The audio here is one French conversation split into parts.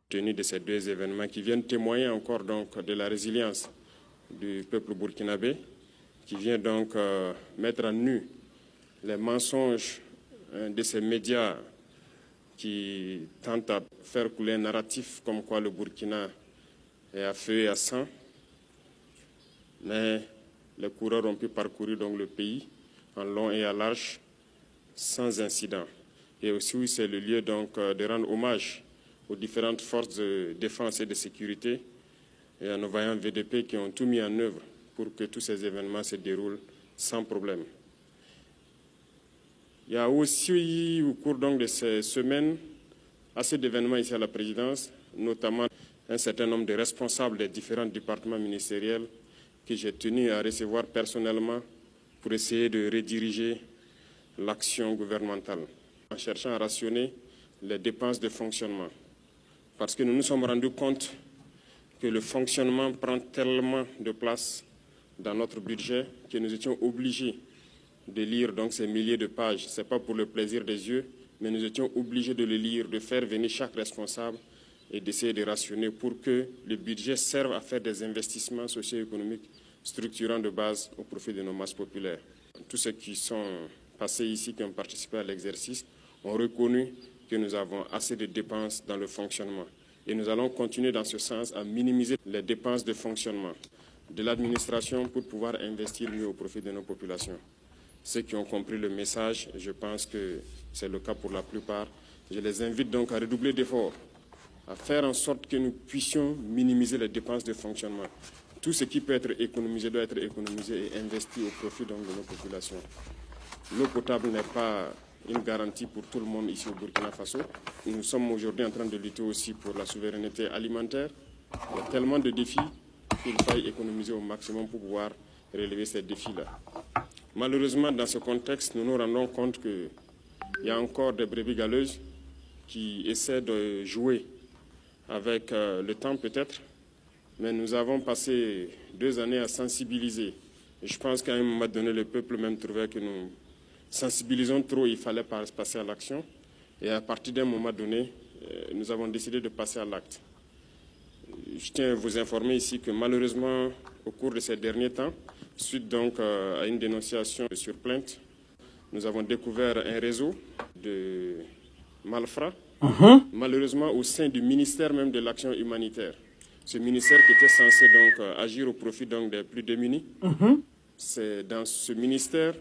Tenu de ces deux événements qui viennent témoigner encore donc de la résilience du peuple burkinabé, qui vient donc mettre à nu les mensonges de ces médias qui tentent à faire couler un narratif comme quoi le Burkina est à feu et à sang. Mais les coureurs ont pu parcourir donc le pays en long et à large sans incident. Et aussi, oui, c'est le lieu donc de rendre hommage aux différentes forces de défense et de sécurité et à nos vaillants VDP qui ont tout mis en œuvre pour que tous ces événements se déroulent sans problème. Il y a aussi, au cours donc de ces semaines, assez d'événements ici à la présidence, notamment un certain nombre de responsables des différents départements ministériels que j'ai tenu à recevoir personnellement pour essayer de rediriger l'action gouvernementale en cherchant à rationner les dépenses de fonctionnement. Parce que nous nous sommes rendus compte que le fonctionnement prend tellement de place dans notre budget que nous étions obligés de lire donc ces milliers de pages. Ce n'est pas pour le plaisir des yeux, mais nous étions obligés de le lire, de faire venir chaque responsable et d'essayer de rationner pour que le budget serve à faire des investissements socio-économiques structurants de base au profit de nos masses populaires. Tous ceux qui sont passés ici, qui ont participé à l'exercice, ont reconnu que nous avons assez de dépenses dans le fonctionnement. Et nous allons continuer dans ce sens à minimiser les dépenses de fonctionnement de l'administration pour pouvoir investir mieux au profit de nos populations. Ceux qui ont compris le message, je pense que c'est le cas pour la plupart, je les invite donc à redoubler d'efforts, à faire en sorte que nous puissions minimiser les dépenses de fonctionnement. Tout ce qui peut être économisé doit être économisé et investi au profit donc de nos populations. L'eau potable n'est pas une garantie pour tout le monde ici au Burkina Faso. Nous sommes aujourd'hui en train de lutter aussi pour la souveraineté alimentaire. Il y a tellement de défis qu'il faille économiser au maximum pour pouvoir relever ces défis-là. Malheureusement, dans ce contexte, nous nous rendons compte qu'il y a encore des brebis galeuses qui essaient de jouer avec le temps peut-être, mais nous avons passé 2 années à sensibiliser. Et je pense qu'à un moment donné, le peuple même trouvait que nous sensibilisons trop, il fallait passer à l'action. Et à partir d'un moment donné, nous avons décidé de passer à l'acte. Je tiens à vous informer ici que malheureusement, au cours de ces derniers temps, suite donc à une dénonciation sur plainte, nous avons découvert un réseau de malfrats, malheureusement au sein du ministère même de l'action humanitaire. Ce ministère qui était censé donc agir au profit donc des plus démunis, c'est dans ce ministère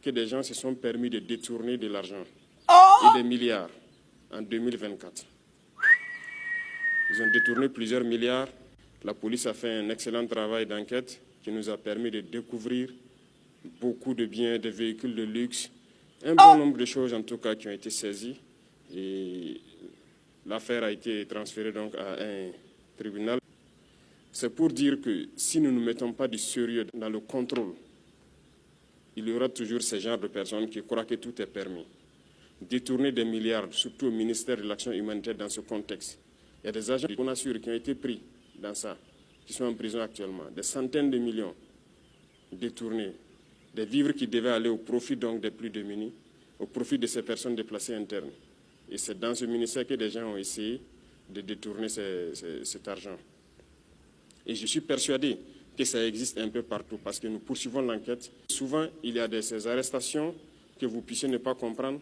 que des gens se sont permis de détourner de l'argent et des milliards en 2024. Ils ont détourné plusieurs milliards. La police a fait un excellent travail d'enquête qui nous a permis de découvrir beaucoup de biens, des véhicules de luxe, un bon nombre de choses en tout cas qui ont été saisies. Et l'affaire a été transférée donc à un tribunal. C'est pour dire que si nous ne mettons pas du sérieux dans le contrôle, il y aura toujours ce genre de personnes qui croient que tout est permis. Détourner des milliards, surtout au ministère de l'Action humanitaire dans ce contexte. Il y a des agents qu'on assure qui ont été pris dans ça, qui sont en prison actuellement. Des centaines de millions détournés. Des vivres qui devaient aller au profit donc des plus démunis, au profit de ces personnes déplacées internes. Et c'est dans ce ministère que des gens ont essayé de détourner cet argent. Et je suis persuadé que ça existe un peu partout parce que nous poursuivons l'enquête. Souvent, il y a ces arrestations que vous puissiez ne pas comprendre,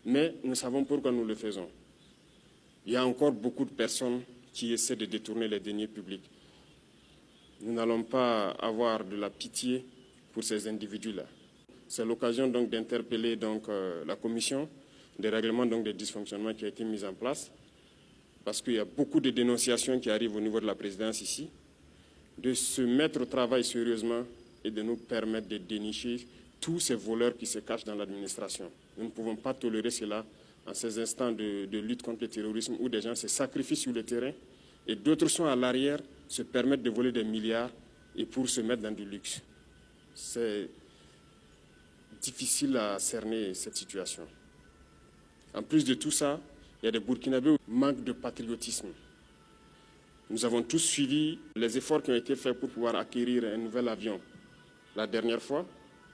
mais nous savons pourquoi nous le faisons. Il y a encore beaucoup de personnes qui essaient de détourner les deniers publics. Nous n'allons pas avoir de la pitié pour ces individus-là. C'est l'occasion donc d'interpeller donc la commission des règlements donc des dysfonctionnements qui a été mise en place, parce qu'il y a beaucoup de dénonciations qui arrivent au niveau de la présidence ici, de se mettre au travail sérieusement et de nous permettre de dénicher tous ces voleurs qui se cachent dans l'administration. Nous ne pouvons pas tolérer cela en ces instants de lutte contre le terrorisme où des gens se sacrifient sur le terrain et d'autres sont à l'arrière, se permettent de voler des milliards et pour se mettre dans du luxe. C'est difficile à cerner cette situation. En plus de tout ça, il y a des Burkinabés qui manquent de patriotisme. Nous avons tous suivi les efforts qui ont été faits pour pouvoir acquérir un nouvel avion la dernière fois.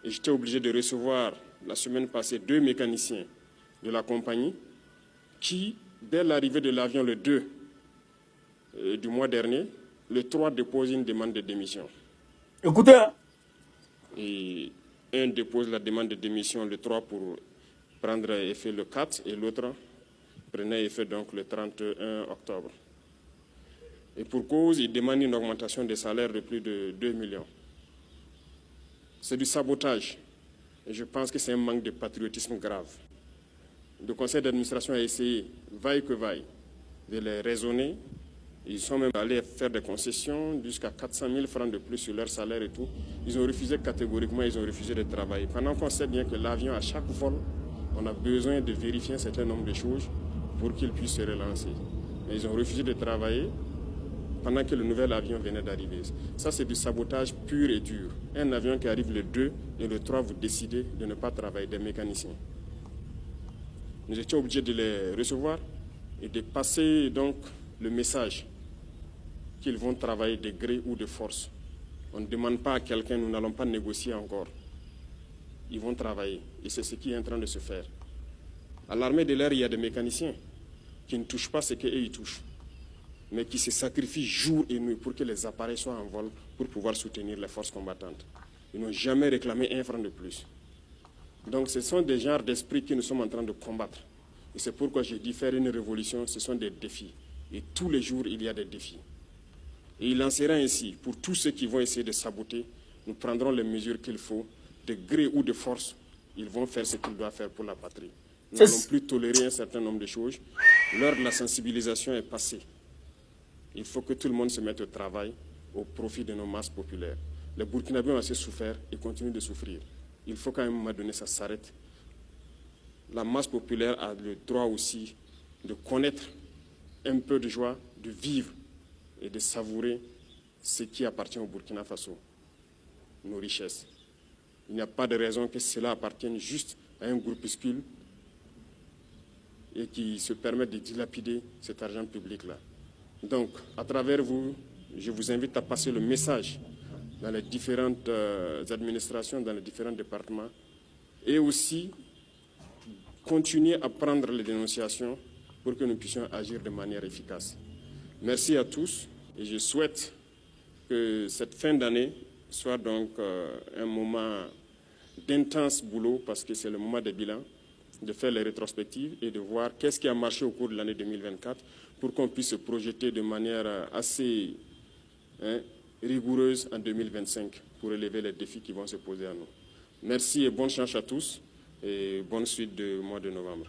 Et j'étais obligé de recevoir la semaine passée 2 mécaniciens de la compagnie qui, dès l'arrivée de l'avion le 2, du mois dernier, le 3 dépose une demande de démission. Écoutez, hein. Et un dépose la demande de démission le 3 pour prendre effet le 4 et l'autre prenait effet donc le 31 octobre. Et pour cause, il demande une augmentation des salaires de plus de 2 millions. C'est du sabotage. Et je pense que c'est un manque de patriotisme grave. Le conseil d'administration a essayé, vaille que vaille, de les raisonner. Ils sont même allés faire des concessions jusqu'à 400 000 francs de plus sur leur salaire et tout. Ils ont refusé catégoriquement, ils ont refusé de travailler. Pendant qu'on sait bien que l'avion, à chaque vol, on a besoin de vérifier un certain nombre de choses pour qu'il puisse se relancer. Mais ils ont refusé de travailler pendant que le nouvel avion venait d'arriver. Ça, c'est du sabotage pur et dur. Un avion qui arrive le 2 et le 3, vous décidez de ne pas travailler, des mécaniciens. Nous étions obligés de les recevoir et de passer donc le message qu'ils vont travailler de gré ou de force. On ne demande pas à quelqu'un, nous n'allons pas négocier encore. Ils vont travailler et c'est ce qui est en train de se faire. À l'armée de l'air, il y a des mécaniciens qui ne touchent pas ce qu'eux ils touchent, mais qui se sacrifient jour et nuit pour que les appareils soient en vol pour pouvoir soutenir les forces combattantes. Ils n'ont jamais réclamé un franc de plus. Donc ce sont des genres d'esprits que nous sommes en train de combattre. Et c'est pourquoi j'ai dit faire une révolution, ce sont des défis. Et tous les jours, il y a des défis. Et il en sera ainsi. Pour tous ceux qui vont essayer de saboter, nous prendrons les mesures qu'il faut, de gré ou de force. Ils vont faire ce qu'ils doivent faire pour la patrie. Nous n'allons plus tolérer un certain nombre de choses. L'heure de la sensibilisation est passée. Il faut que tout le monde se mette au travail au profit de nos masses populaires. Les Burkinabés ont assez souffert et continuent de souffrir. Il faut qu'à un moment donné, ça s'arrête. La masse populaire a le droit aussi de connaître un peu de joie, de vivre et de savourer ce qui appartient au Burkina Faso, nos richesses. Il n'y a pas de raison que cela appartienne juste à un groupuscule et qui se permet de dilapider cet argent public-là. Donc, à travers vous, je vous invite à passer le message dans les différentes administrations, dans les différents départements, et aussi continuer à prendre les dénonciations pour que nous puissions agir de manière efficace. Merci à tous et je souhaite que cette fin d'année soit donc un moment d'intense boulot parce que c'est le moment des bilans, de faire les rétrospectives et de voir qu'est-ce qui a marché au cours de l'année 2024 pour qu'on puisse se projeter de manière assez rigoureuse en 2025 pour relever les défis qui vont se poser à nous. Merci et bonne chance à tous et bonne suite du mois de novembre.